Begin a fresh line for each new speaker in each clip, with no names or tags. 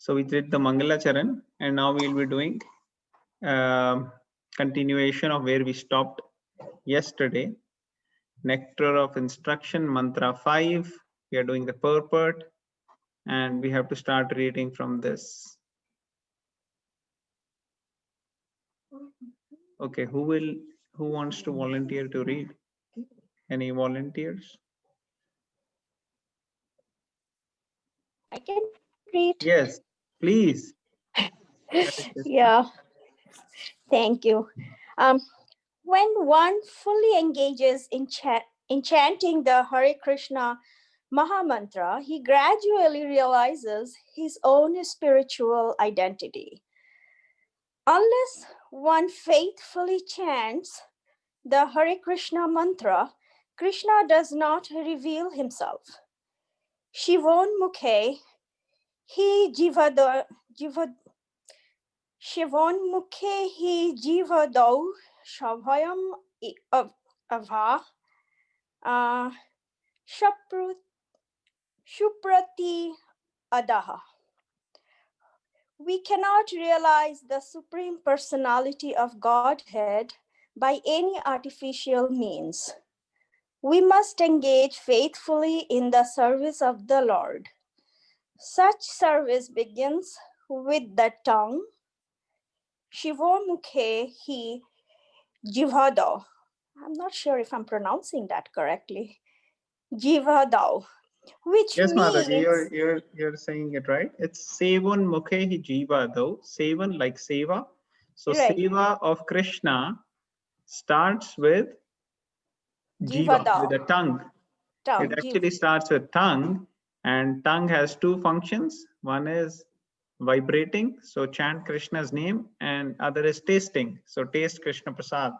So we did the Mangala Charan, and now we'll be doing continuation of where we stopped yesterday. Nectar of Instruction, Mantra 5. We are doing the purport, and we have to start reading from this. Okay, who wants to volunteer to read? Any volunteers?
I can read.
Yes, please.
Yeah, thank you. When one fully engages in chanting the Hare Krishna Mahamantra, he gradually realizes his own spiritual identity. Unless one faithfully chants the Hare Krishna mantra, Krishna does not reveal himself. Shivonmukhe hi jivadau shabhayam ava shuprati adaha. We cannot realize the Supreme Personality of Godhead by any artificial means. We must engage faithfully in the service of the Lord. Such service begins with the tongue. Shivomukhe hi jivado. I'm not sure if I'm pronouncing that correctly. Jivado, which
Yes,
means
Mataji, you're saying it right. It's Sevan Mukhe hi Jiva though. Sevan like Seva. So
right.
Seva of Krishna starts with Jiva, with
Jivado.
the tongue. It actually starts with tongue, and tongue has two functions. One is vibrating, so chant Krishna's name, and other is tasting, so taste Krishna Prasad.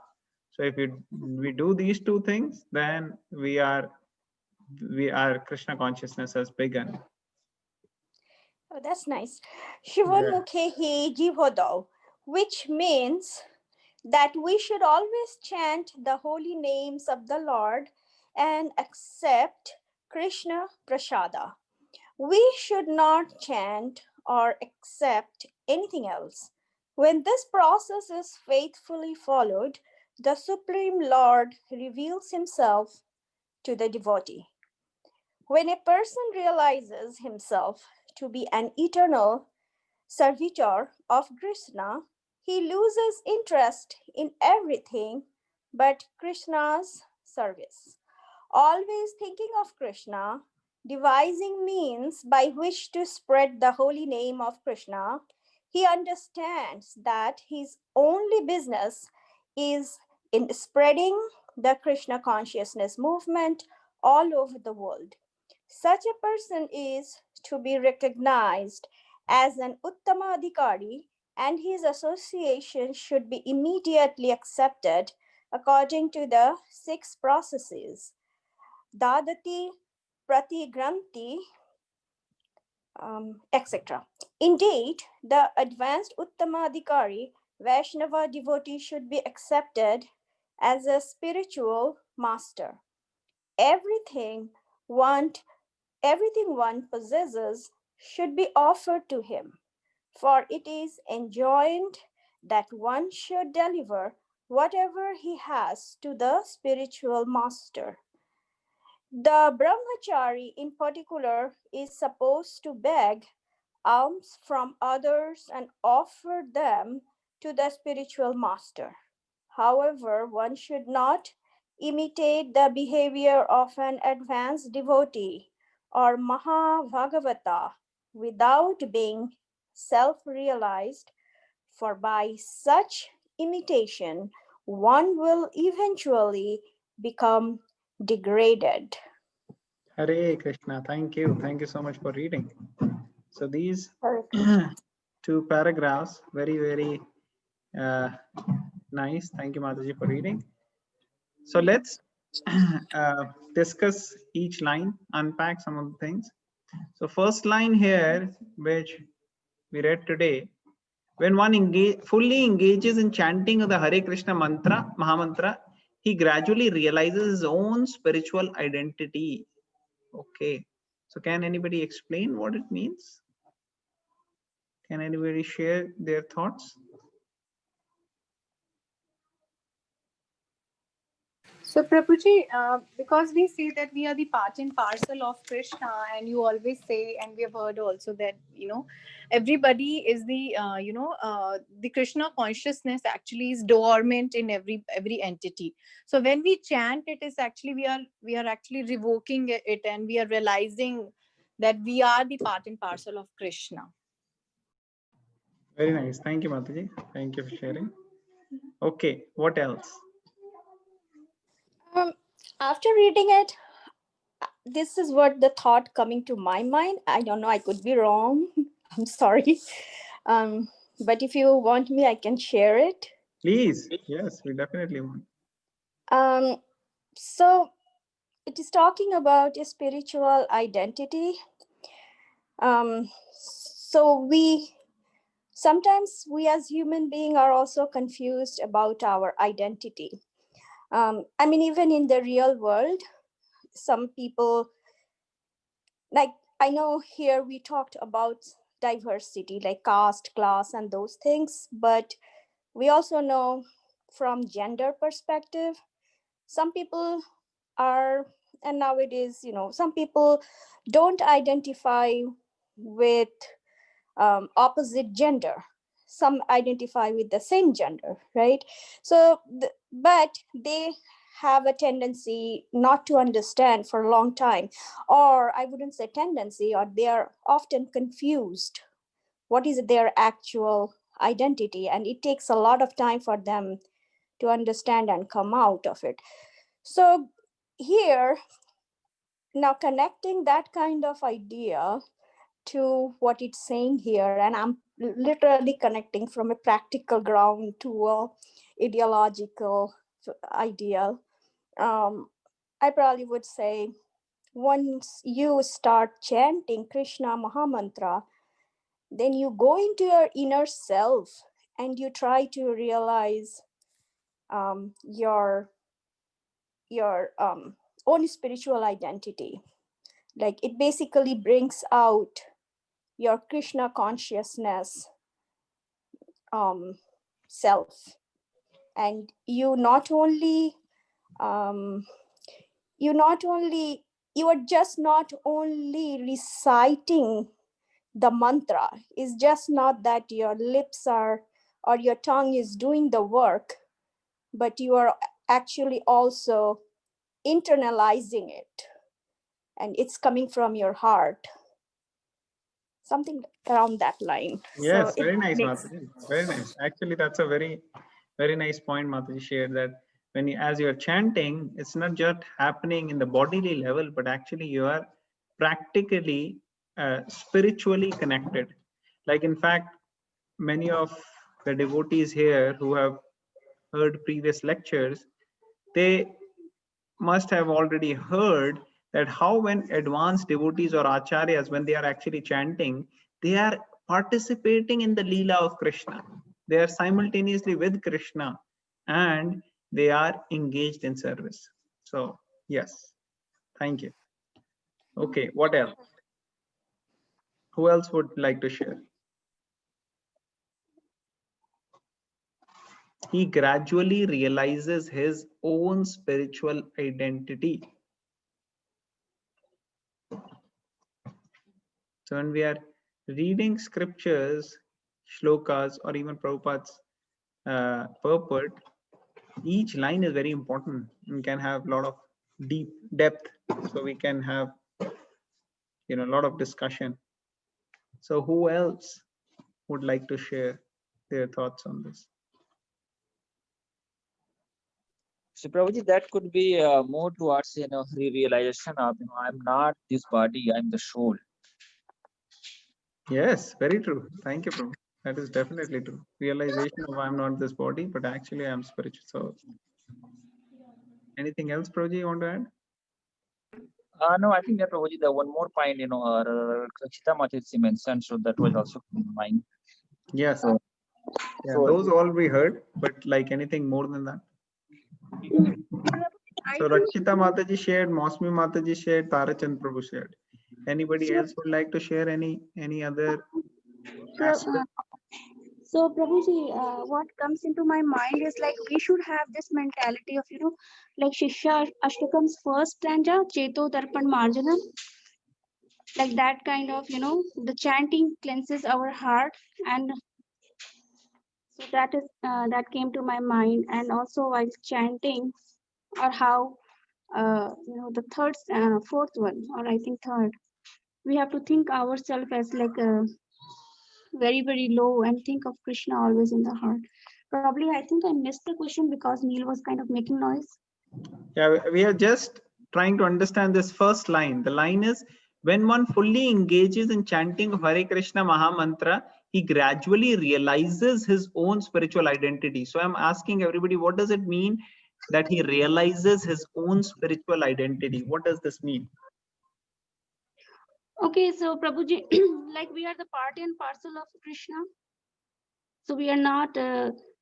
So if we do these two things, then we are Krishna consciousness has begun.
Oh, that's nice. Shivanmukhe jivodo, which means that we should always chant the holy names of the Lord and accept Krishna Prasada. We should not chant or accept anything else. When this process is faithfully followed, the Supreme Lord reveals himself to the devotee. When a person realizes himself to be an eternal servitor of Krishna, he loses interest in everything but Krishna's service. Always thinking of Krishna, devising means by which to spread the holy name of Krishna, he understands that his only business is in spreading the Krishna consciousness movement all over the world. Such a person is to be recognized as an Uttama Adhikari, and his association should be immediately accepted according to the 6 processes. Dadati, Pratigranti, etc. Indeed, the advanced Uttama Adhikari, Vaishnava devotee should be accepted as a spiritual master. Everything one possesses should be offered to him, for it is enjoined that one should deliver whatever he has to the spiritual master. The brahmachari in particular is supposed to beg alms from others and offer them to the spiritual master. However, one should not imitate the behavior of an advanced devotee or Mahabhagavata without being self-realized, for by such imitation, one will eventually become degraded.
Hare Krishna. Thank you. Thank you so much for reading. So these 2 paragraphs, very, very nice. Thank you, Mataji, for reading. So let's discuss each line, unpack some of the things. So first line here, which we read today, when one fully engages in chanting of the Hare Krishna mantra, Mahamantra, he gradually realizes his own spiritual identity. Okay. So can anybody explain what it means? Can anybody share their thoughts?
So Prabhuji, because we say that we are the part and parcel of Krishna, and you always say, and we have heard also that, you know, everybody is the, the Krishna consciousness actually is dormant in every entity. So when we chant, it is actually, we are actually revoking it, and we are realizing that we are the part and parcel of Krishna.
Very nice. Thank you, Mataji. Thank you for sharing. Okay, what else?
After reading it, this is what the thought coming to my mind. I don't know, I could be wrong. I'm sorry. But if you want me, I can share it.
Please. Yes, we definitely want.
So it is talking about a spiritual identity. So sometimes we as human beings are also confused about our identity. I mean, even in the real world, some people, like, I know here we talked about diversity, like caste, class, and those things, but we also know from gender perspective, some people are, and nowadays, you know, some people don't identify with opposite gender. Some identify with the same gender, right? So, but they have a tendency not to understand for a long time, or I wouldn't say tendency, or they are often confused what is their actual identity, and it takes a lot of time for them to understand and come out of it. So here, now connecting that kind of idea to what it's saying here, and I'm literally connecting from a practical ground to a ideological idea. I probably would say, once you start chanting Krishna Mahamantra, then you go into your inner self and you try to realize your own spiritual identity. Like, it basically brings out your Krishna consciousness self, and you are just not only reciting the mantra. It's just not that your lips are, or your tongue is doing the work, but you are actually also internalizing it, and it's coming from your heart, something around that line.
Yes,
So
very nice, Mataji. Very nice. Actually, that's a very, very nice point Mataji shared, that when you, as you're chanting, it's not just happening in the bodily level, but actually you are practically spiritually connected. Like, in fact, many of the devotees here who have heard previous lectures, they must have already heard that how when advanced devotees or acharyas, when they are actually chanting, they are participating in the Leela of Krishna. They are simultaneously with Krishna and they are engaged in service. So yes, thank you. Okay, what else? Who else would like to share? He gradually realizes his own spiritual identity. So when we are reading scriptures, shlokas, or even Prabhupada's purport, each line is very important and can have a lot of deep depth. So we can have, you know, a lot of discussion. So who else would like to share their thoughts on this?
So Prabhuji, that could be more towards, you know, realization of, you know, I'm not this body, I'm the soul.
Yes, very true. Thank you, Prabhu. That is definitely true. Realization of I'm not this body, but actually I'm spiritual. So anything else, Prabhuji, you want to add?
No, I think that Prabhuji, the one more point, you know, Rakshita Mataji mentioned, so that was also in mind.
Yes.
So,
yeah, those all we heard, but like anything more than that? So Rakshita Mataji shared, Mosmi Mataji shared, Tarachand Prabhu shared. Anybody else would like to share any other
So, Prabhuji, what comes into my mind is like we should have this mentality of, like Shishya Ashtakam's first stanza, Cheto Darpan Marjanam, like that kind of, the chanting cleanses our heart. And so that came to my mind. And also while chanting, or how, the fourth one, or I think third, we have to think ourselves as like very, very low and think of Krishna always in the heart. Probably, I think I missed the question because Neil was kind of making noise.
Yeah, we are just trying to understand this first line. The line is, when one fully engages in chanting of Hare Krishna Maha Mantra, he gradually realizes his own spiritual identity. So I'm asking everybody, what does it mean that he realizes his own spiritual identity? What does this mean?
Okay, so Prabhuji, like we are the part and parcel of Krishna. So we are not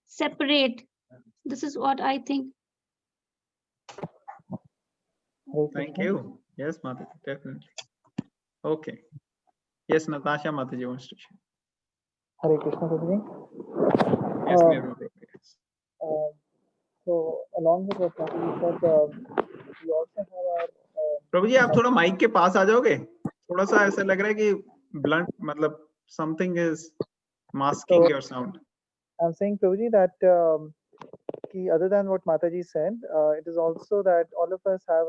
separate. This is what I think.
Thank you. Yes, Mataji, definitely. Okay. Yes, Natasha Mataji wants to share.
Hare Krishna, Prabhuji.
Yes, Nirmal Prabhu, yes.
So along with what Prabhuji said, we also have our.
प्रभु जी आप थोड़ा mic के पास आ जाओगे, थोड़ा सा ऐसा लग रहा है कि ब्लंट, मतलब something is masking your sound.
I'm saying, Prabhuji, that other than what Mataji said, it is also that all of us have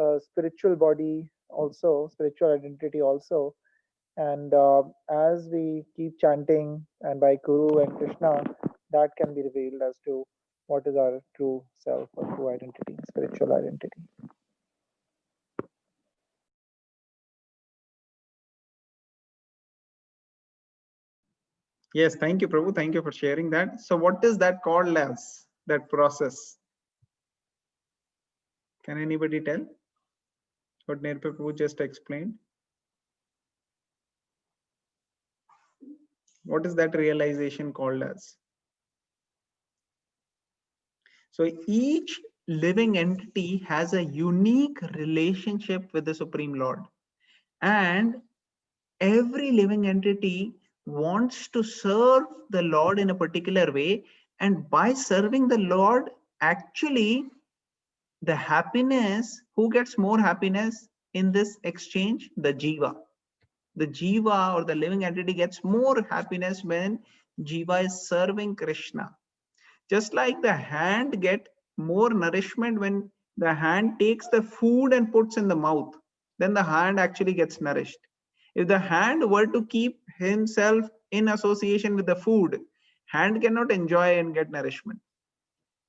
a spiritual body also, spiritual identity also. And as we keep chanting and by Guru and Krishna, that can be revealed as to what is our true self or true identity, spiritual identity.
Yes, thank you, Prabhu. Thank you for sharing that. So what is that called as, that process? Can anybody tell what Nirmal Prabhu just explained? What is that realization called as? So each living entity has a unique relationship with the Supreme Lord. And every living entity wants to serve the Lord in a particular way. And by serving the Lord, actually, the happiness, who gets more happiness in this exchange? The Jiva. The Jiva or the living entity gets more happiness when Jiva is serving Krishna. Just like the hand get more nourishment when the hand takes the food and puts in the mouth, then the hand actually gets nourished. If the hand were to keep himself in association with the food, hand cannot enjoy and get nourishment.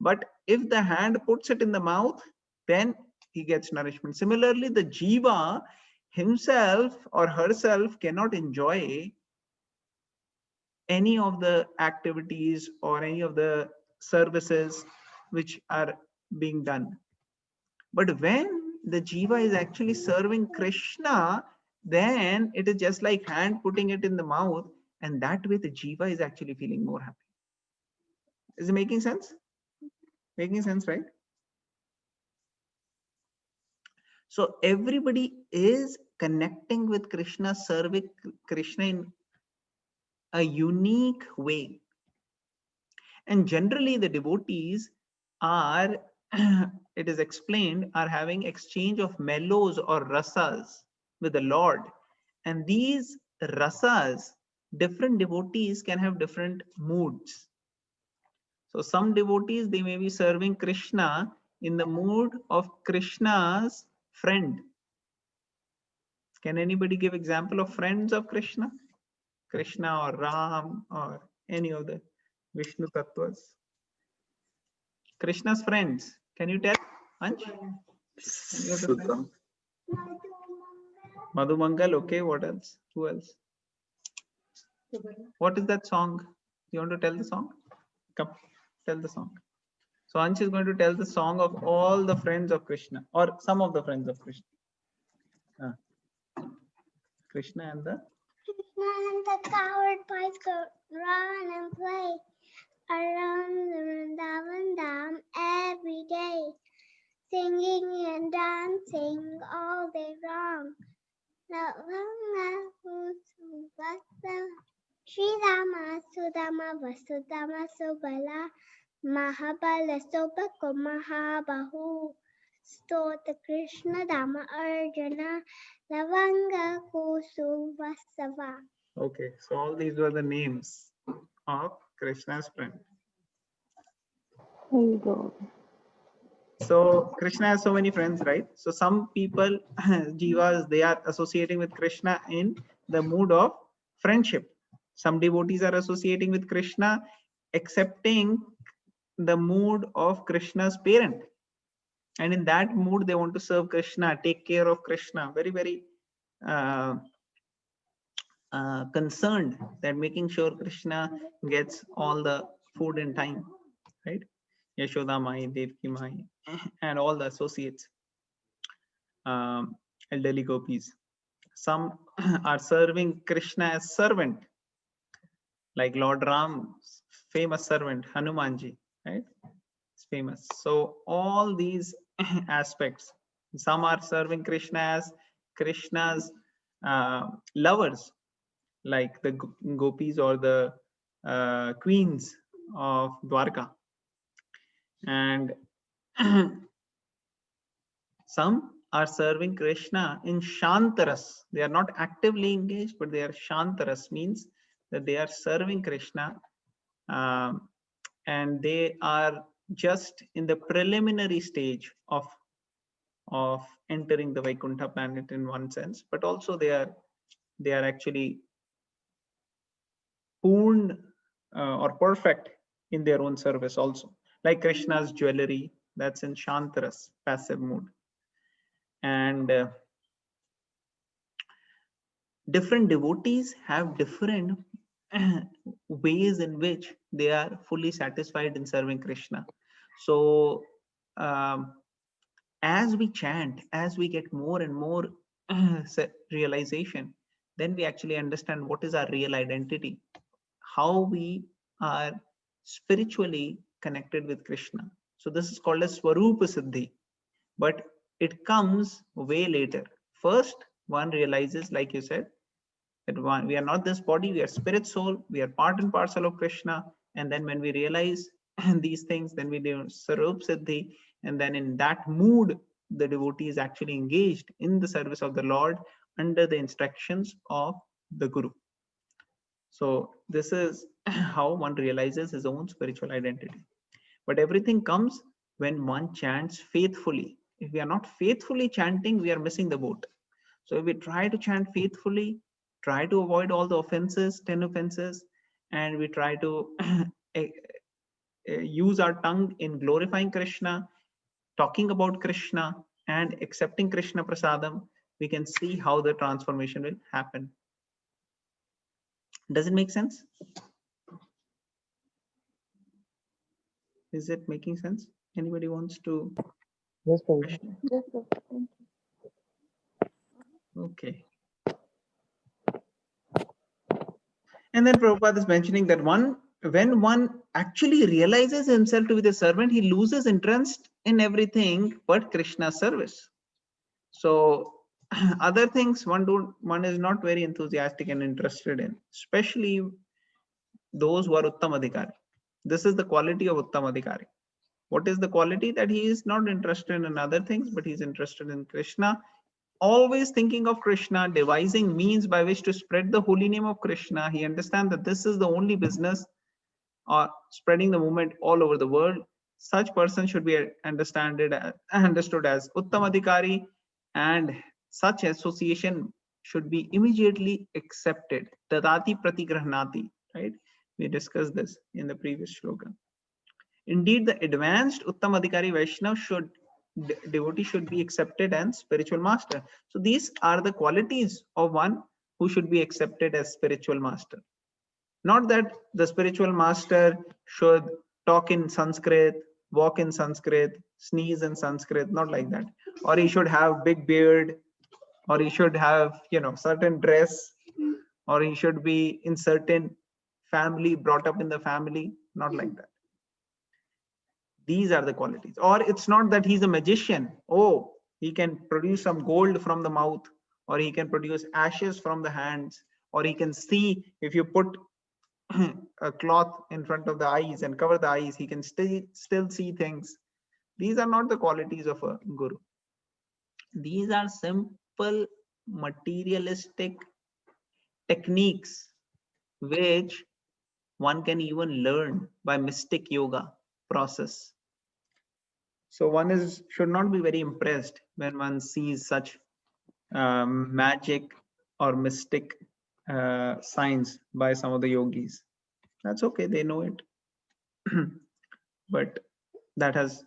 But if the hand puts it in the mouth, then he gets nourishment. Similarly, the Jiva himself or herself cannot enjoy any of the activities or any of the services which are being done. But when the Jiva is actually serving Krishna, then it is just like hand putting it in the mouth, and that way the Jiva is actually feeling more happy. Is it making sense? Making sense, right? So everybody is connecting with Krishna, serving Krishna in a unique way. And generally the devotees are, it is explained, are having exchange of mellows or rasas with the Lord. And these rasas, different devotees can have different moods. So some devotees, they may be serving Krishna in the mood of Krishna's friend. Can anybody give example of friends of Krishna? Krishna or Ram or any of the Vishnu Tattvas? Krishna's friends. Can you tell? Ansh? Madhu Mangal, okay, what else? Who else? What is that song? You want to tell the song? Come, tell the song. So Ansh is going to tell the song of all the friends of Krishna, or some of the friends of Krishna. Krishna and the
coward boys go run and play around the Vrindavan Dham every day, singing and dancing all day long. Sri Rama, Sudama, Vasudama, Subala, Mahabala, Sobako, Mahabahu, Stota, Krishna, Dama, Arjuna, Lavanga, Kusu, Vasava.
Okay, so all these were the names of Krishna's friend.
There you go.
So Krishna has so many friends, right? So some people, jivas, they are associating with Krishna in the mood of friendship. Some devotees are associating with Krishna, accepting the mood of Krishna's parent. And in that mood, they want to serve Krishna, take care of Krishna. Very, very concerned that making sure Krishna gets all the food in time, right? Yashoda Mai, Devki Mai, and all the associates, elderly gopis. Some are serving Krishna as servant, like Lord Ram's famous servant Hanumanji, right? It's famous. So all these aspects. Some are serving Krishna as Krishna's lovers, like the gopis or the queens of Dwarka. And some are serving Krishna in Shantaras. They are not actively engaged, but they are Shantaras, means that they are serving Krishna and they are just in the preliminary stage of entering the Vaikuntha planet in one sense, but also they are actually Purn or perfect in their own service also. Like Krishna's jewelry, that's in Shantaras, passive mood. And different devotees have different ways in which they are fully satisfied in serving Krishna. So as we chant, as we get more and more realization, then we actually understand what is our real identity, how we are spiritually connected with Krishna. So this is called as Swarupa Siddhi, but it comes way later. First, one realizes, like you said, that we are not this body, we are spirit soul, we are part and parcel of Krishna. And then when we realize these things, then we do Swarupa Siddhi. And then in that mood, the devotee is actually engaged in the service of the Lord under the instructions of the Guru. So this is how one realizes his own spiritual identity. But everything comes when one chants faithfully. If we are not faithfully chanting, we are missing the boat. So if we try to chant faithfully, try to avoid all the offenses, 10 offenses, and we try to use our tongue in glorifying Krishna, talking about Krishna, and accepting Krishna Prasadam, we can see how the transformation will happen. Does it make sense? Is it making sense? Anybody wants to?
Yes, Prabhuji.
Yes, sir. Thank you.
Okay. And then Prabhupada is mentioning that when one actually realizes himself to be the servant, he loses interest in everything but Krishna's service. So other things one is not very enthusiastic and interested in, especially those who are Uttamadhikari. This is the quality of Uttamadhikari. What is the quality? That he is not interested in other things, but he's interested in Krishna, always thinking of Krishna, devising means by which to spread the holy name of Krishna. He understands that this is the only business spreading the movement all over the world. Such person should be understood as Uttamadhikari, and such association should be immediately accepted. Tadati pratigrahnati, right? We discussed this in the previous shloka. Indeed, the advanced Uttamadhikari Vaishnav devotee should be accepted as spiritual master. So these are the qualities of one who should be accepted as spiritual master. Not that the spiritual master should talk in Sanskrit, walk in Sanskrit, sneeze in Sanskrit, not like that. Or he should have big beard, or he should have, certain dress, or he should be in certain family, brought up in the family, not like that. These are the qualities. Or it's not that he's a magician. Oh, he can produce some gold from the mouth, or he can produce ashes from the hands, or he can see if you put a cloth in front of the eyes and cover the eyes, he can still see things. These are not the qualities of a guru. These are simple materialistic techniques which one can even learn by mystic yoga process. So one should not be very impressed when one sees such magic or mystic signs by some of the yogis. That's okay, they know it. But that has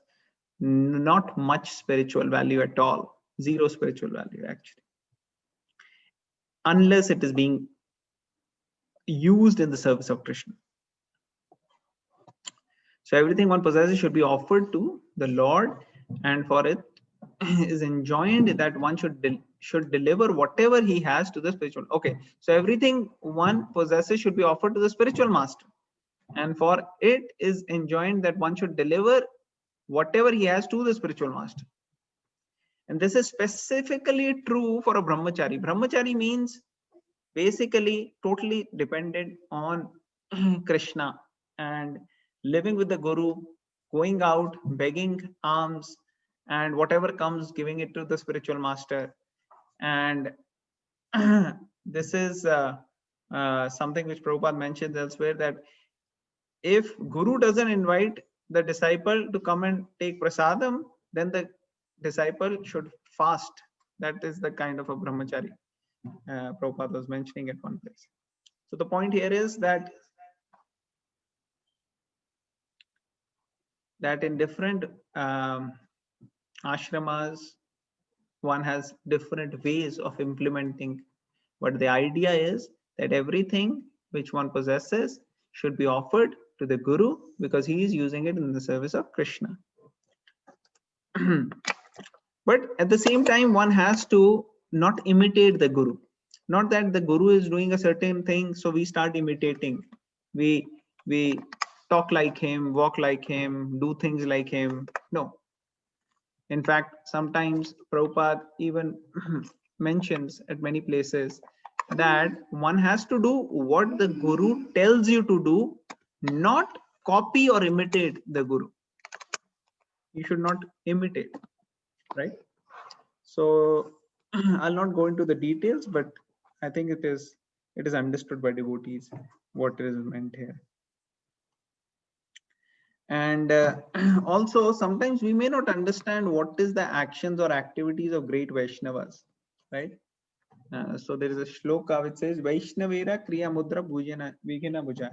not much spiritual value at all. Zero spiritual value, actually. Unless it is being used in the service of Krishna. So everything one possesses should be offered to the Lord, and for it is enjoined that one should deliver whatever he has to the spiritual. Okay, so everything one possesses should be offered to the spiritual master, and for it is enjoined that one should deliver whatever he has to the spiritual master. And this is specifically true for a brahmachari. Brahmachari means basically totally dependent on Krishna and living with the guru, going out, begging alms, and whatever comes, giving it to the spiritual master. And this is something which Prabhupada mentions elsewhere, that if guru doesn't invite the disciple to come and take prasadam, then the disciple should fast. That is the kind of a brahmachari Prabhupada was mentioning at one place. So the point here is that in different ashramas, one has different ways of implementing, but the idea is that everything which one possesses should be offered to the guru, because he is using it in the service of Krishna. But at the same time, one has to not imitate the guru. Not that the guru is doing a certain thing, so we start imitating. We talk like him, walk like him, do things like him. No. In fact, sometimes Prabhupada even mentions at many places that one has to do what the guru tells you to do, not copy or imitate the guru. You should not imitate, right? So I'll not go into the details, but I think it is understood by devotees what is meant here. And also sometimes we may not understand what is the actions or activities of great Vaishnavas, right? So there is a shloka which says Vaishnavera Kriya Mudra Bhujana Vigina Bhuja,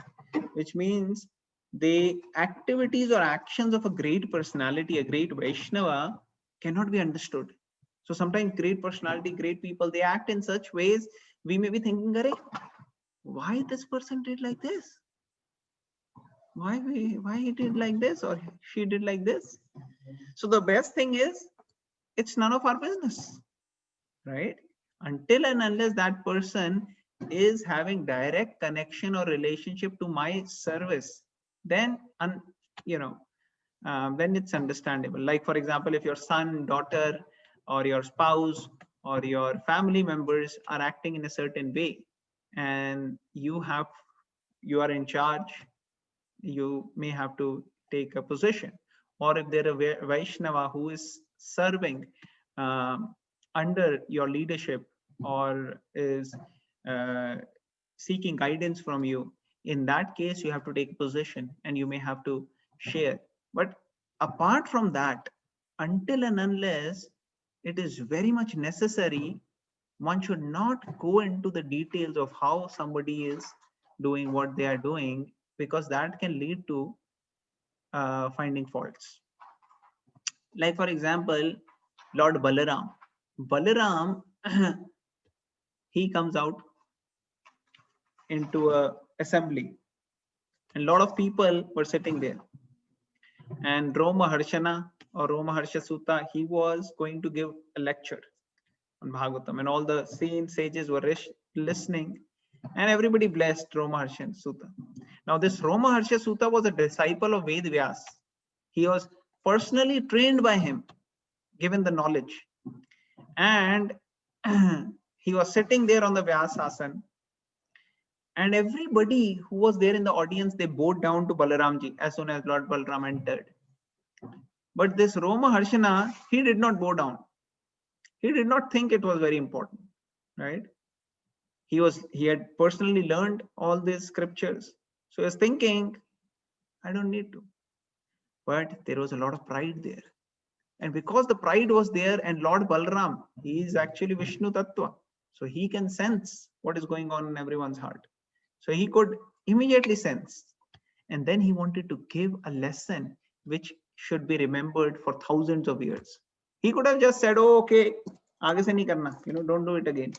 which means the activities or actions of a great personality, a great Vaishnava, cannot be understood. So sometimes great personality, great people, they act in such ways we may be thinking, why this person did like this? Why he did like this, or she did like this? So the best thing is, it's none of our business, right? Until and unless that person is having direct connection or relationship to my service, then then it's understandable. Like for example, if your son, daughter, or your spouse or your family members are acting in a certain way, and you are in charge, you may have to take a position. Or if there is a Vaishnava who is serving under your leadership or is seeking guidance from you, in that case you have to take a position and you may have to share. But apart from that, until and unless it is very much necessary, one should not go into the details of how somebody is doing what they are doing, because that can lead to finding faults. Like for example, Lord Balaram. Balaram, he comes out into a assembly, and a lot of people were sitting there. And Roma Harshana or Roma Harsha Sutta, he was going to give a lecture on Bhagavatam, and all the sages were listening, and everybody blessed Roma Harsha Sutta. Now this Roma Harsha Sutta was a disciple of Ved Vyas. He was personally trained by him, given the knowledge, and he was sitting there on the Vyasasan, And everybody who was there in the audience, they bowed down to Balaramji as soon as Lord Balaram entered. But this Roma Harshana, he did not bow down. He did not think it was very important, right? He had personally learned all these scriptures. So he was thinking, I don't need to. But there was a lot of pride there. And because the pride was there, and Lord Balaram, he is actually Vishnu Tattva. So he can sense what is going on in everyone's heart. So he could immediately sense. And then he wanted to give a lesson which should be remembered for thousands of years. He could have just said, oh, okay, aage se nahi karna, don't do it again.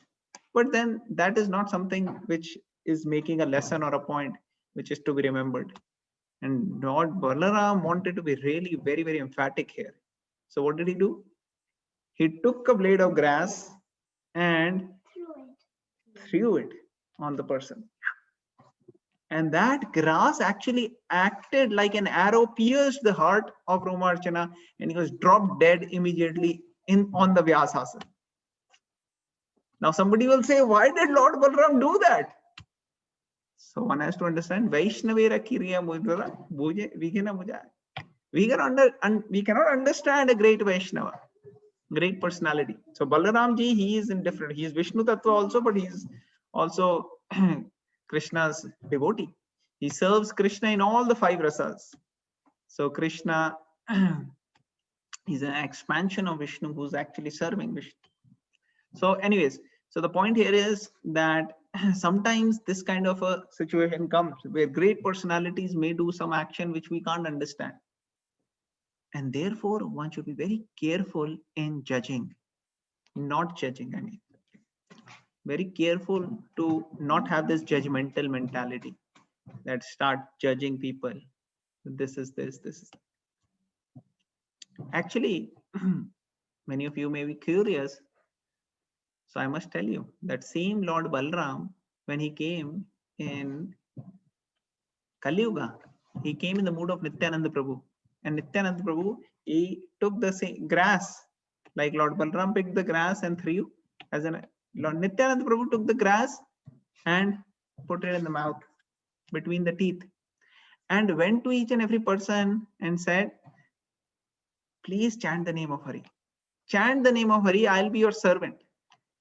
But then that is not something which is making a lesson or a point which is to be remembered. And Lord Balaram wanted to be really very, very emphatic here. So what did he do? He took a blade of grass and threw it on the person. And that grass actually acted like an arrow, pierced the heart of Roma Archana, and he was dropped dead immediately on the Vyasasana. Now somebody will say, why did Lord Balaram do that? So one has to understand, Vaishnavera Kiriya Mudra, we cannot understand a great Vaishnava, great personality. So Balaramji, he is indifferent. He is Vishnu Tattva also, but he is also Krishna's devotee. He serves Krishna in all the 5 rasas. So Krishna is an expansion of Vishnu who's actually serving Vishnu. So anyways, so the point here is that sometimes this kind of a situation comes where great personalities may do some action which we can't understand. And therefore, one should be very careful in judging, not judging. I mean, very careful to not have this judgmental mentality that start judging people. This is this, this is. Actually, many of you may be curious. So I must tell you that same Lord Balaram, when he came in Kali Yuga, he came in the mood of Nityananda Prabhu. And Nityananda Prabhu, he took the same grass, like Lord Balaram picked the grass and threw. As an Lord Nityananda Prabhu took the grass and put it in the mouth, between the teeth, and went to each and every person and said, please chant the name of Hari. Chant the name of Hari, I'll be your servant.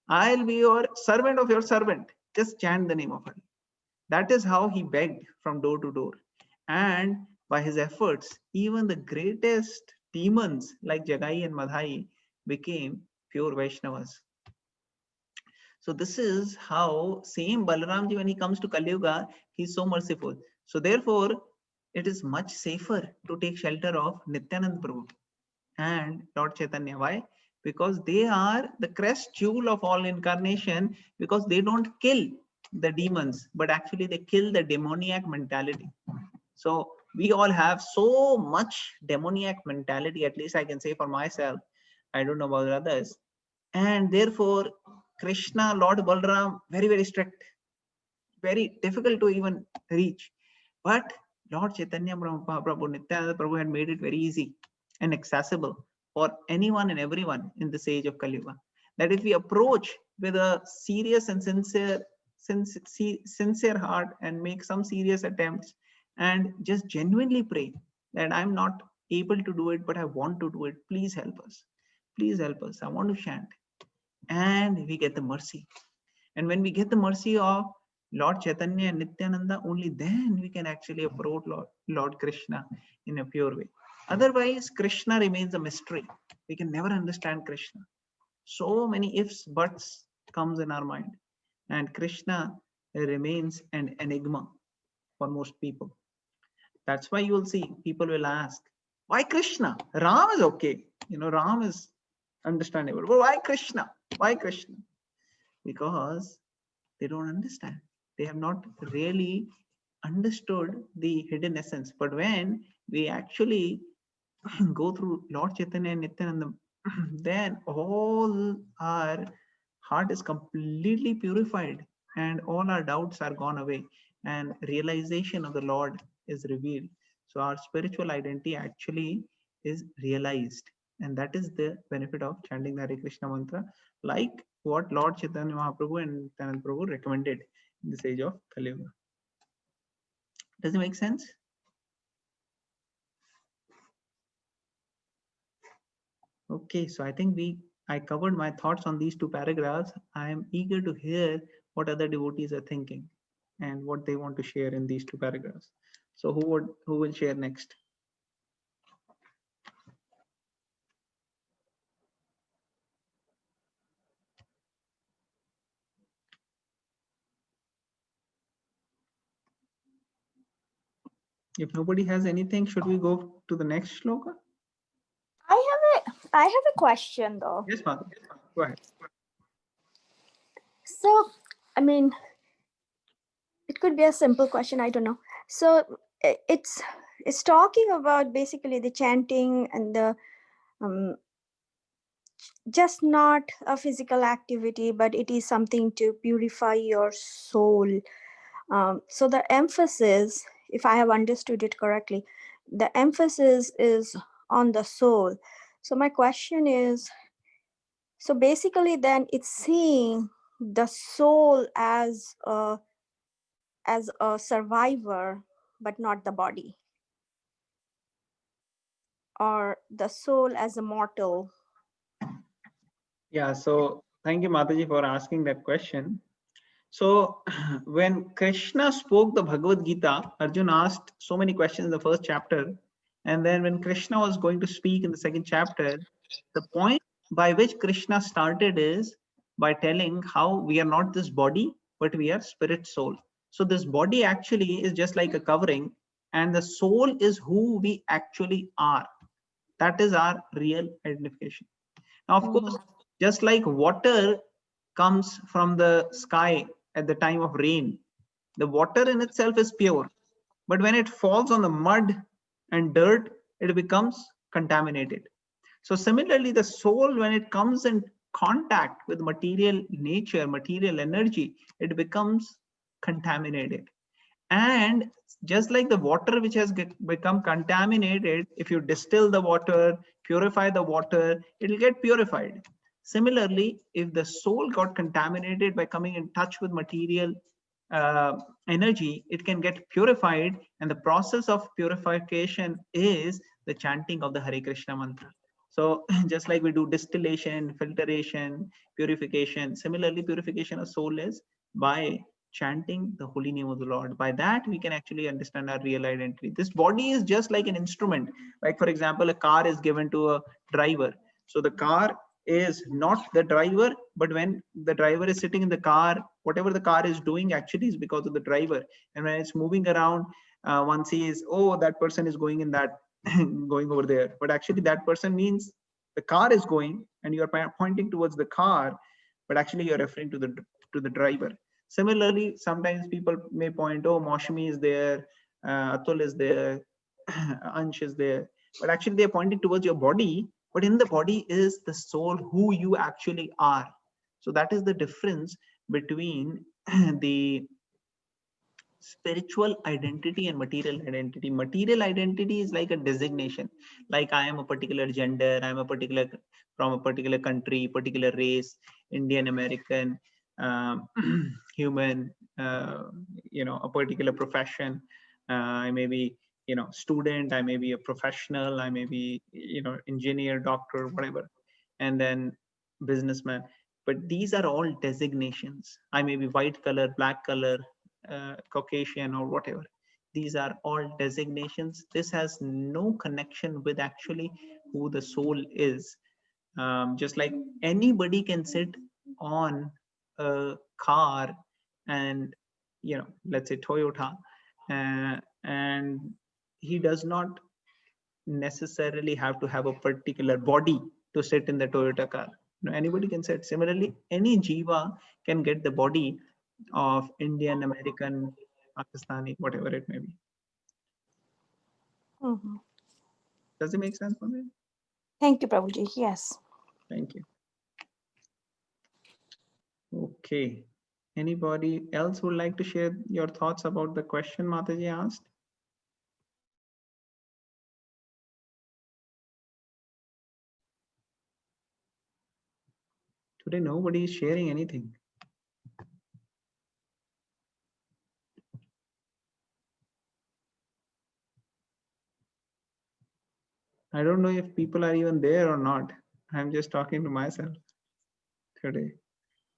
I'll be your servant of your servant. Just chant the name of Hari. That is how he begged from door to door. And by his efforts, even the greatest demons like Jagai and Madhai became pure Vaishnavas. So this is how same Balaramji, when he comes to Kali Yuga, he's so merciful. So therefore, it is much safer to take shelter of Nityananda Prabhu and Lord Chaitanya. Why? Because they are the crest jewel of all incarnation, because they don't kill the demons, but actually they kill the demoniac mentality. So we all have so much demoniac mentality, at least I can say for myself. I don't know about others. And therefore, Krishna, Lord Balaram, very, very strict, very difficult to even reach. But Lord Chaitanya Prabhu, Nityananda Prabhu had made it very easy and accessible for anyone and everyone in this age of Kali Yuga. That if we approach with a serious and sincere heart and make some serious attempts and just genuinely pray that I'm not able to do it, but I want to do it. Please help us. Please help us. I want to chant. And we get the mercy. And when we get the mercy of Lord Chaitanya and Nityananda, only then we can actually approach Lord Krishna in a pure way. Otherwise, Krishna remains a mystery. We can never understand Krishna. So many ifs, buts comes in our mind. And Krishna remains an enigma for most people. That's why you will see people will ask, why Krishna? Ram is okay. Ram is understandable. But why Krishna? Why Krishna? Because they don't understand. They have not really understood the hidden essence. But when we actually go through Lord Chaitanya and Nityananda, then all our heart is completely purified and all our doubts are gone away and realization of the Lord is revealed. So our spiritual identity actually is realized, and that is the benefit of chanting the Hare Krishna mantra, like what Lord Chaitanya Mahaprabhu and Nityananda Prabhu recommended. this age of Kali Yuga. Does it make sense? Okay, so I think I covered my thoughts on these two paragraphs. I am eager to hear what other devotees are thinking and what they want to share in these two paragraphs. So who will share next? If nobody has anything, should we go to the next shloka?
I have a question though.
Yes, Mother. Go ahead.
So, I mean, it could be a simple question. I don't know. So it's talking about basically the chanting and the just not a physical activity, but it is something to purify your soul. So the emphasis, if I have understood it correctly, the emphasis is on the soul. So my question is, so basically then it's seeing the soul as a survivor, but not the body, or the soul as a mortal.
Yeah, so thank you, Mataji, for asking that question. So when Krishna spoke the Bhagavad Gita, Arjuna asked so many questions in the first chapter. And then when Krishna was going to speak in the second chapter, the point by which Krishna started is by telling how we are not this body, but we are spirit soul. So this body actually is just like a covering, and the soul is who we actually are. That is our real identification. Now, of course, just like water comes from the sky at the time of rain, the water in itself is pure. But when it falls on the mud and dirt, it becomes contaminated. So similarly, the soul, when it comes in contact with material nature, material energy, it becomes contaminated. And just like the water which has become contaminated, if you distill the water, purify the water, it will get purified. Similarly, if the soul got contaminated by coming in touch with material energy, it can get purified. And the process of purification is the chanting of the Hare Krishna mantra. So just like we do distillation, filtration, purification, similarly, purification of soul is by chanting the holy name of the Lord. By that, we can actually understand our real identity. This body is just like an instrument. Like, for example, a car is given to a driver. So the car is not the driver, but when the driver is sitting in the car, whatever the car is doing actually is because of the driver. And when it's moving around, one sees, oh, that person is going in that, going over there. But actually that person means the car is going and you are pointing towards the car, but actually you're referring to the driver. Similarly, sometimes people may point, oh, Maushami is there, Atul is there, Ansh is there, but actually they're pointing towards your body, but in the body is the soul, who you actually are. So that is the difference between the spiritual identity and material identity. Material identity is like a designation, like I am a particular gender, I'm a particular from a particular country, particular race, Indian American, human, a particular profession. I may be, student, I may be a professional, I may be, engineer, doctor, whatever, and then businessman. But these are all designations. I may be white color, black color, Caucasian, or whatever. These are all designations. This has no connection with actually who the soul is. Just like anybody can sit on a car and, let's say Toyota, and he does not necessarily have to have a particular body to sit in the Toyota car. Anybody can sit. Similarly, any jiva can get the body of Indian, American, Pakistani, whatever it may be. Does it make sense for me?
Thank you, Prabhuji. Yes.
Thank you. Okay. Anybody else would like to share your thoughts about the question Mataji asked? Today, nobody is sharing anything. I don't know if people are even there or not. I'm just talking to myself today.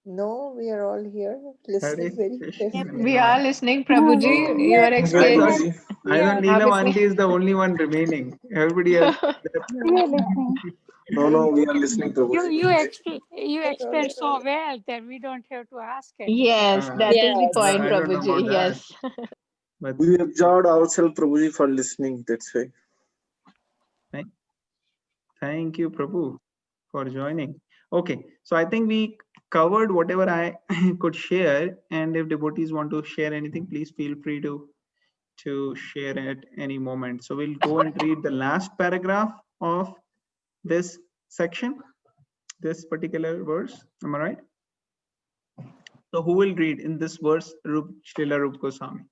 No, we are all here
Hare
listening very
Krishna.
We are
carefully.
listening,
No,
Prabhuji.
we
You
are
are
I
listening.
thought,
experienced.
We
I thought
are
Neelam
Obviously.
Aunty is the only one remaining. Everybody else.
we are listening.
No, we are listening, Prabhuji.
But
You
all
explain
in
so
all,
well that we don't have to ask anything.
Yes, that is the
yes,
point,
I don't know
Prabhuji.
about that,
Yes.
but
We absorbed ourselves, Prabhuji, for listening. That's why.
thank you, Prabhu, for joining. Okay, so I think we covered whatever I could share, and if devotees want to share anything, please feel free to share at any moment. So we'll go and read the last paragraph of this section, this particular verse. Am I right? So who will read in this verse? Srila Rupa Goswami.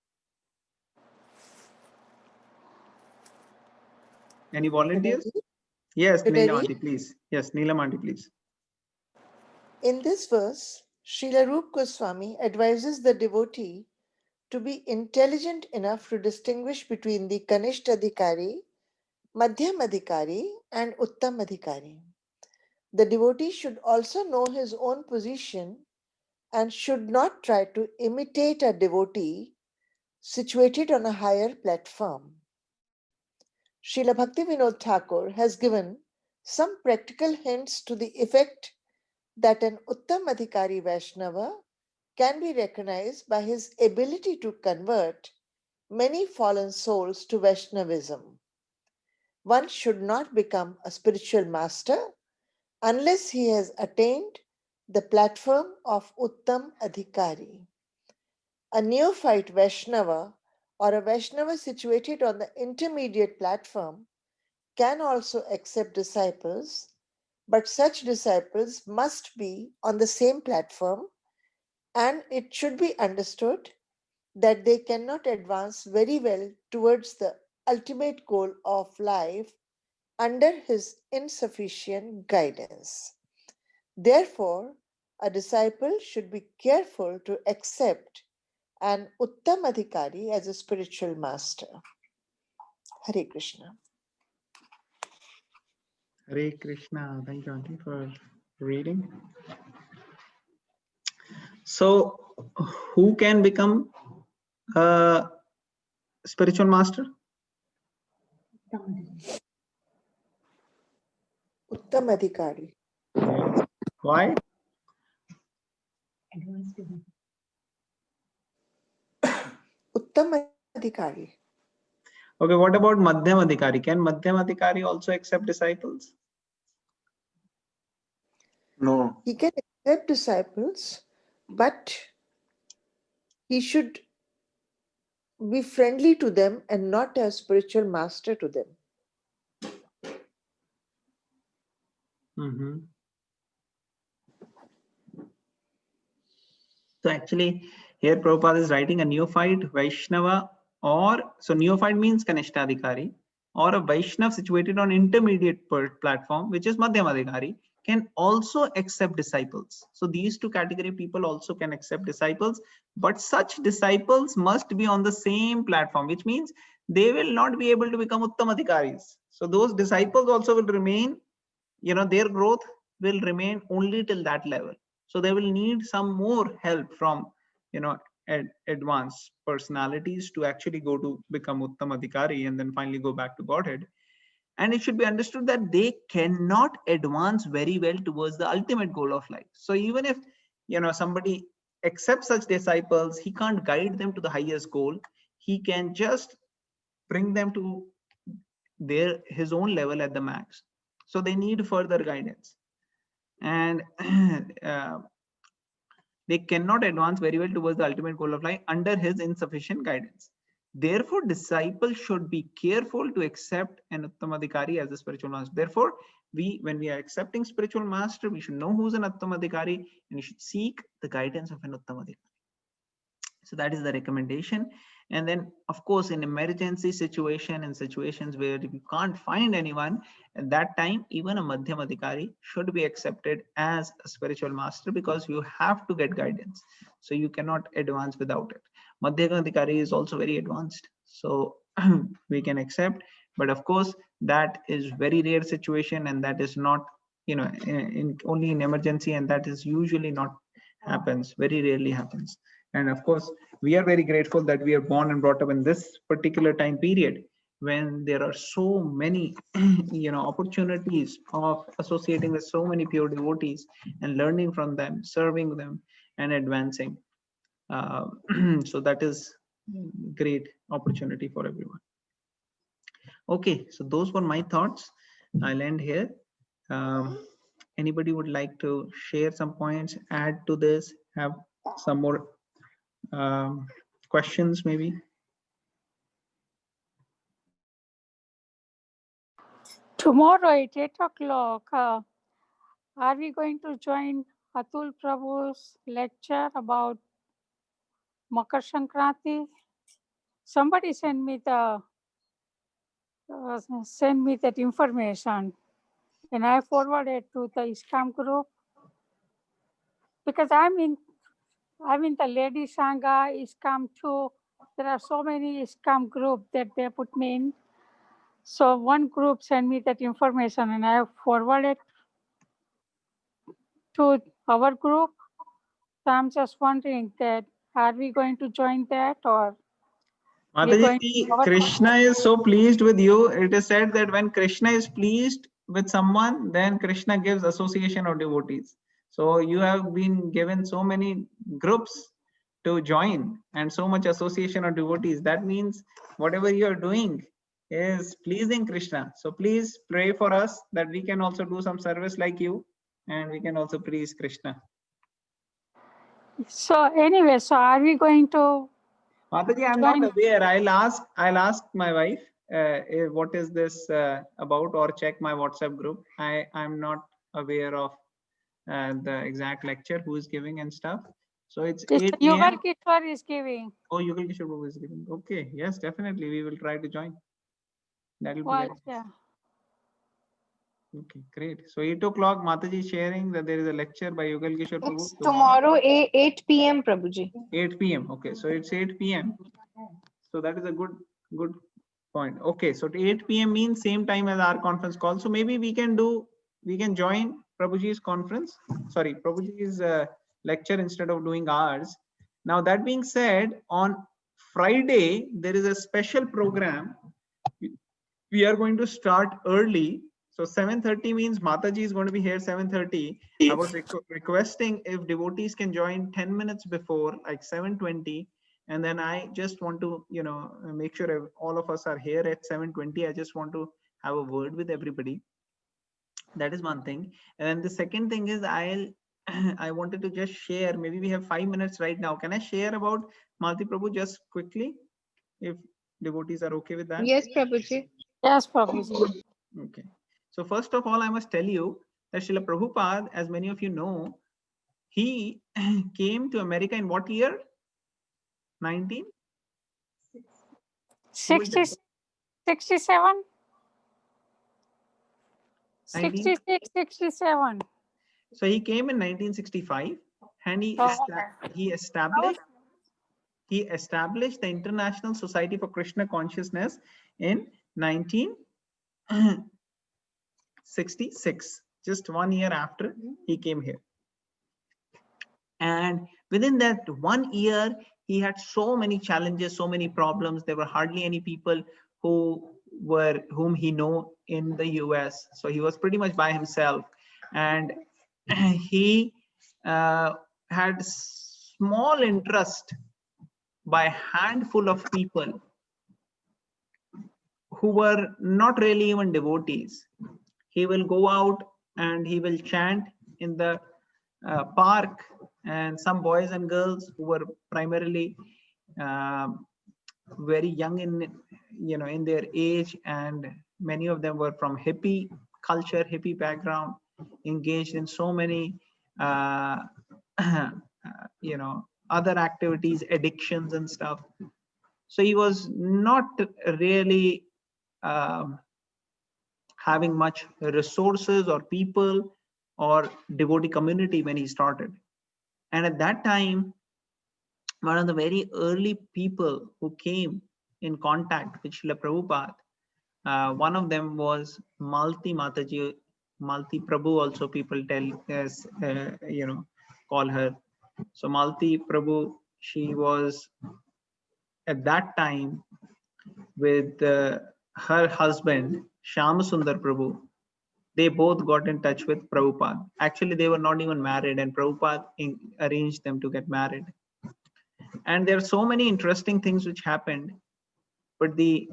Any volunteers?
Vidaji,
Yes, Neelam
Vidaji,
Aunty, please. Yes, Neelam Aunty, please.
in this verse, Srila Rupa Goswami advises the devotee to be intelligent enough to distinguish between the Kanishta Adhikari, Madhyam Adhikari, and Uttam Adhikari. The devotee should also know his own position and should not try to imitate a devotee situated on a higher platform. Srila Bhaktivinoda Thakur has given some practical hints to the effect that an Uttam Adhikari Vaishnava can be recognized by his ability to convert many fallen souls to Vaishnavism. One should not become a spiritual master unless he has attained the platform of Uttam Adhikari. A neophyte Vaishnava or a Vaishnava situated on the intermediate platform can also accept disciples, but such disciples must be on the same platform, and it should be understood that they cannot advance very well towards the ultimate goal of life under his insufficient guidance. Therefore, a disciple should be careful to accept an Uttam Adhikari as a spiritual master. Hare Krishna.
Hare Krishna. Thank you, Aunty, for reading. So, who can become a spiritual master?
Uttam Adhikari.
Yes. Why?
Uttam Adhikari.
Okay, what about Madhyam Adhikari? Can Madhyam Adhikari also accept disciples?
No.
He can accept disciples, but he should be friendly to them and not a spiritual master to them.
Mm-hmm. So actually, here Prabhupada is writing a neophyte Vaishnava, or so neophyte means Kanishtadhikari, or a Vaishnava situated on intermediate platform, which is Madhyamadhikari, can also accept disciples. So these two category people also can accept disciples, but such disciples must be on the same platform, which means they will not be able to become Uttamadhikaris. So those disciples also will remain, their growth will remain only till that level. So they will need some more help from, advanced personalities to actually go to become Uttam Adhikari and then finally go back to Godhead. And it should be understood that they cannot advance very well towards the ultimate goal of life. So even if, somebody accepts such disciples, he can't guide them to the highest goal. He can just bring them to his own level at the max. So they need further guidance. And they cannot advance very well towards the ultimate goal of life under his insufficient guidance. Therefore, disciples should be careful to accept an Uttamadhikari as a spiritual master. Therefore, when we are accepting spiritual master, we should know who's an Uttamadhikari and we should seek the guidance of an Uttamadhikari. So that is the recommendation. And then, of course, in emergency situation and situations where you can't find anyone, at that time, even a Madhyam Adhikari should be accepted as a spiritual master because you have to get guidance. So you cannot advance without it. Madhyam Adhikari is also very advanced. So we can accept, But of course, that is very rare situation, and that is not, you know, only in emergency, and that is usually not happens, very rarely happens. And of course, we are very grateful that we are born and brought up in this particular time period when there are so many you know, opportunities of associating with so many pure devotees and learning from them, serving them and advancing. So that is great opportunity for everyone. Okay, so those were my thoughts. I'll end here. Anybody would like to share some points, add to this, have some more questions maybe?
Tomorrow at 8 o'clock, are we going to join Atul Prabhu's lecture about Makar Sankranti? Somebody send me that information, and I forwarded to the ISKCON group, because I'm in the Lady Sangha, ISKCON too. There are so many ISKCON groups that they put me in. So one group sent me that information, and I forwarded to our group. So I'm just wondering that, are we going to join that, or
Mataji, Krishna is so pleased with you. It is said that when Krishna is pleased with someone, then Krishna gives association of devotees. So you have been given so many groups to join and so much association of devotees. That means whatever you are doing is pleasing Krishna. So please pray for us that we can also do some service like you, and we can also please Krishna.
So anyway, so are we going to?
Mataji, I'm not aware. I'll ask my wife what is this about, or check my WhatsApp group. I'm not aware of the exact lecture, who is giving and stuff. So it's 8 p.m.
Yugal Kishore is giving.
Oh, Yugal Kishore is giving. Okay, yes, definitely. We will try to join. That will be
Well,
great.
yeah.
Okay, great. So 8 o'clock, Mataji sharing that there is a lecture by Yugal Kishore Prabhu.
It's tomorrow 8 p.m. Prabhuji.
8 p.m. Okay, so it's 8 p.m. So that is a good point. Okay, so 8 p.m. means same time as our conference call. So maybe we can join Prabhuji's conference. Sorry, Prabhuji's lecture instead of doing ours. Now that being said, on Friday there is a special program. We are going to start early. So 7:30 means Mataji is going to be here 7:30. I was requesting if devotees can join 10 minutes before, like 7:20. And then I just want to, you know, make sure all of us are here at 7:20. I just want to have a word with everybody. That is one thing. And then the second thing is I wanted to just share, maybe we have 5 minutes right now. Can I share about Malti Prabhu just quickly, if devotees are okay with that?
Yes, Prabhuji.
Yes, Prabhuji.
Okay. So first of all, I must tell you that Srila Prabhupada, as many of you know, he came to America in what year?
67? 66, 67.
So he came in 1965, and he established the International Society for Krishna Consciousness in 1966, just 1 year after he came here. And within that 1 year, he had so many challenges, so many problems. There were hardly any people whom he know in the US. So he was pretty much by himself, and he had small interest by a handful of people who were not really even devotees. He will go out and he will chant in the park, and some boys and girls who were primarily very young in their age, and many of them were from hippie culture, hippie background, engaged in so many other activities, addictions and stuff. So he was not really having much resources or people or devotee community when he started. And at that time, one of the very early people who came in contact with Srila Prabhupada One of them was Malti Mataji, Malti Prabhu also people tell as, call her. So Malti Prabhu, she was at that time with her husband, Shyam Sundar Prabhu. They both got in touch with Prabhupada. Actually, they were not even married, and Prabhupada arranged them to get married. And there are so many interesting things which happened. But the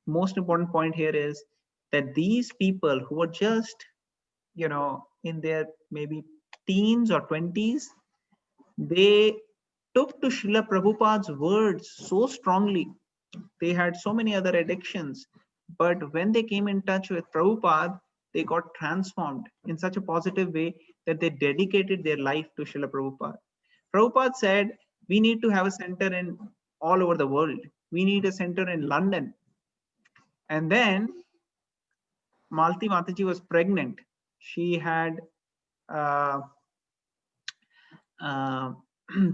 most important point here is that these people who were just, in their maybe teens or 20s, they took to Srila Prabhupada's words so strongly. They had so many other addictions, but when they came in touch with Prabhupada, they got transformed in such a positive way that they dedicated their life to Srila Prabhupada. Prabhupada said, we need to have a center in all over the world. We need a center in London. And then Malti Mataji was pregnant. She had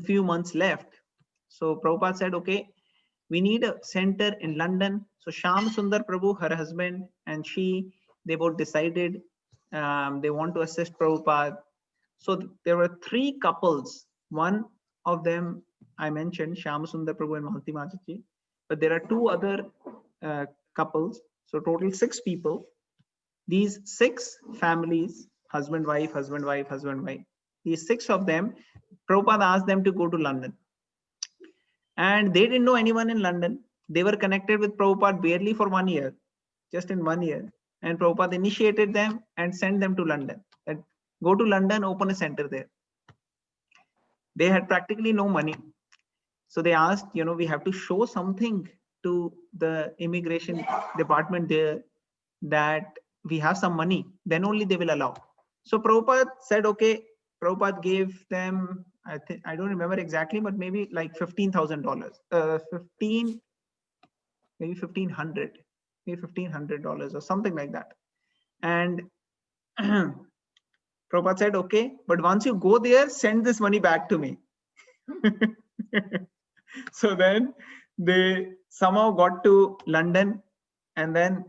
few months left. So Prabhupada said, okay, we need a center in London. So Shyam Sundar Prabhu, her husband, and they both decided they want to assist Prabhupada. So there were 3 couples. One of them I mentioned, Shyam Sundar Prabhu and Malti Mataji, but there are 2 other couples. So total 6 people. These 6 families, husband, wife, husband, wife, husband, wife. These 6 of them, Prabhupada asked them to go to London. And they didn't know anyone in London. They were connected with Prabhupada barely for 1 year, just in 1 year. And Prabhupada initiated them and sent them to London. And go to London, open a center there. They had practically no money. So they asked, we have to show something to the immigration department there that we have some money, then only they will allow. So Prabhupada said, okay. Prabhupada gave them, I don't remember exactly, but maybe like $15,000, maybe $1,500 or something like that. And Prabhupada said, okay, but once you go there, send this money back to me. So then they somehow got to London, and then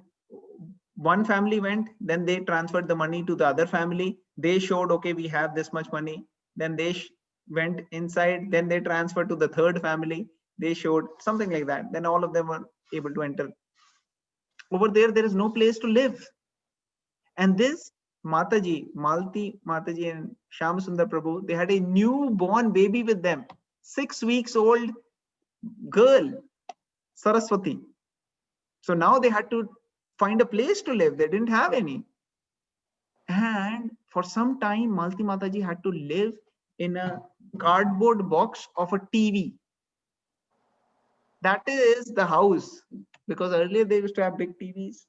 one family went, then they transferred the money to the other family. They showed, okay, we have this much money. Then they went inside, then they transferred to the 3rd family. They showed something like that. Then all of them were able to enter. Over there, there is no place to live. And this Mataji, Malti Mataji and Shyam Sundar Prabhu, they had a newborn baby with them. 6 weeks old girl, Saraswati. So now they had to find a place to live. They didn't have any. And for some time, Malti Mataji had to live in a cardboard box of a TV. That is the house, because earlier they used to have big TVs,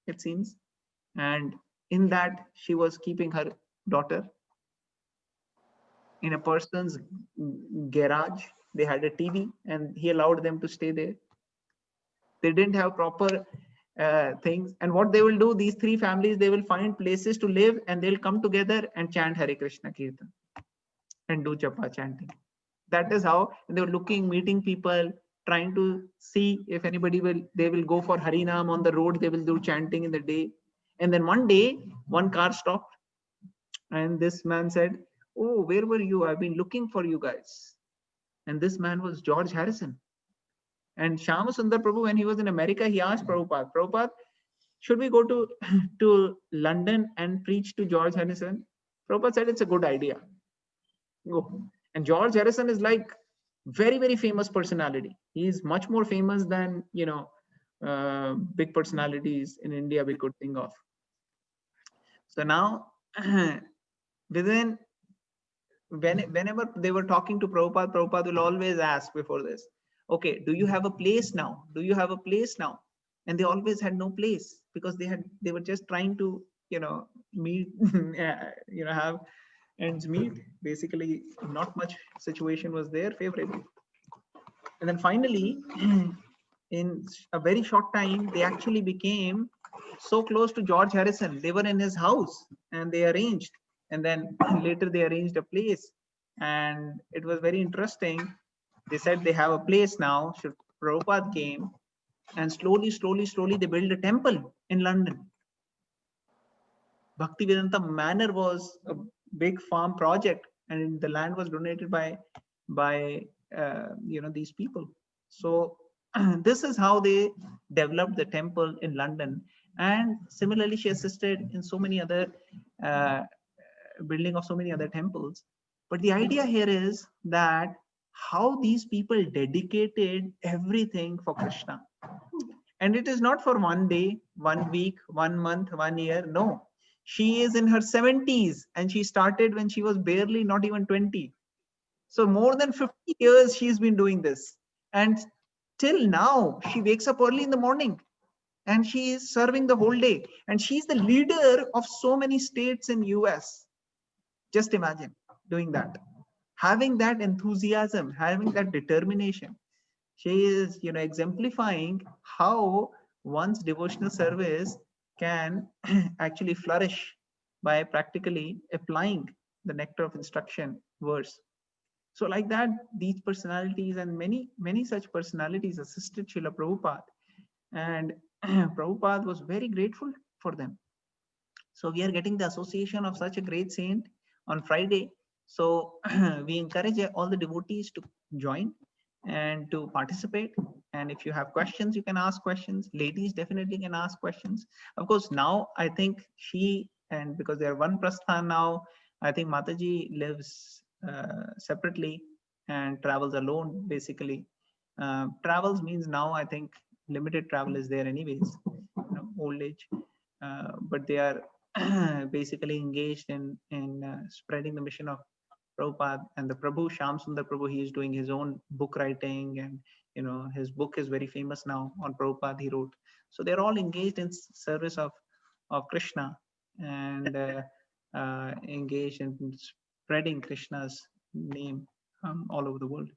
it seems. And in that, she was keeping her daughter in a person's garage. They had a TV and he allowed them to stay there. They didn't have proper things. And what they will do, these 3 families, they will find places to live and they'll come together and chant Hare Krishna Kirtan and do japa chanting. That is how they were looking, meeting people, trying to see if anybody they will go for Harinam on the road. They will do chanting in the day. And then one day, one car stopped and this man said, oh, where were you? I've been looking for you guys. And this man was George Harrison. And Shyam Sundar Prabhu, when he was in America, he asked Prabhupada, Prabhupada, should we go to London and preach to George Harrison? Prabhupada said, it's a good idea. Go. And George Harrison is like very, very famous personality. He is much more famous than, big personalities in India we could think of. So now, whenever they were talking to Prabhupada, Prabhupada will always ask before this, okay, do you have a place now? Do you have a place now? And they always had no place because they were just trying to, meet, have ends meet. Basically, not much situation was there favorable. And then finally, in a very short time, they actually became so close to George Harrison. They were in his house and they arranged. And then later they arranged a place. And it was very interesting. They said they have a place now. Prabhupada came And slowly, they built a temple in London. Bhaktivedanta Manor was a big farm project, and the land was donated by these people. So this is how they developed the temple in London. And similarly, she assisted in so many other building of so many other temples. But the idea here is that how these people dedicated everything for Krishna. And it is not for one day, 1 week, 1 month, 1 year. No, she is in her 70s and she started when she was barely not even 20. So more than 50 years she's been doing this. And till now, she wakes up early in the morning and she is serving the whole day. And she's the leader of so many states in US. Just imagine doing that. Having that enthusiasm, having that determination. She is, exemplifying how one's devotional service can actually flourish by practically applying the nectar of instruction verse. So like that, these personalities and many such personalities assisted Srila Prabhupada, and Prabhupada was very grateful for them. So we are getting the association of such a great saint on Friday. So we encourage all the devotees to join and to participate. And if you have questions, you can ask questions. Ladies definitely can ask questions. Of course, now I think and because they are one prasthan now, I think Mataji lives separately and travels alone, basically. Travels means now I think limited travel is there anyways, old age. But they are basically engaged in spreading the mission of Prabhupada. And the Prabhu, Shyam Sundar Prabhu, he is doing his own book writing, and his book is very famous now on Prabhupada he wrote. So they're all engaged in service of Krishna, and engaged in spreading Krishna's name all over the world.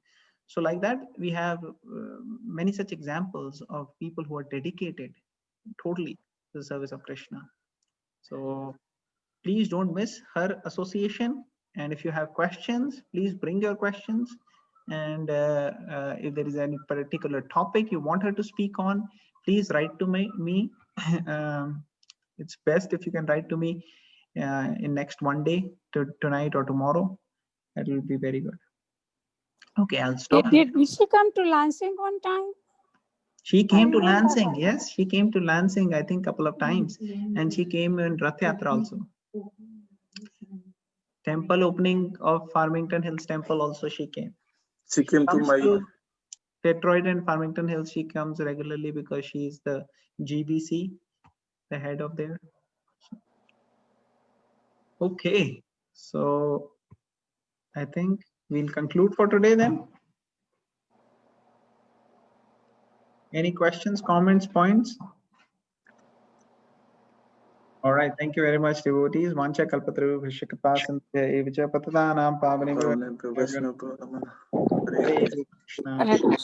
So like that, we have many such examples of people who are dedicated totally to the service of Krishna. So please don't miss her association. And if you have questions, please bring your questions. And if there is any particular topic you want her to speak on, please write to me. It's best if you can write to me in next one day, tonight or tomorrow. That will be very good. Okay, I'll stop.
Did she come to Lansing one time?
She came to Lansing. Yes, she came to Lansing, I think, a couple of times. And she came in Rath Yatra also. Temple opening of Farmington Hills Temple also she came.
She came to my
Detroit and Farmington Hills. She comes regularly because she is the GBC, the head of there. Okay, so I think we'll conclude for today then. Any questions, comments, points? All right, thank you very much, devotees. Vancha kalpatarubhyo bhishakapasante evacha patadanam pavanebhyo. Hare Krishna.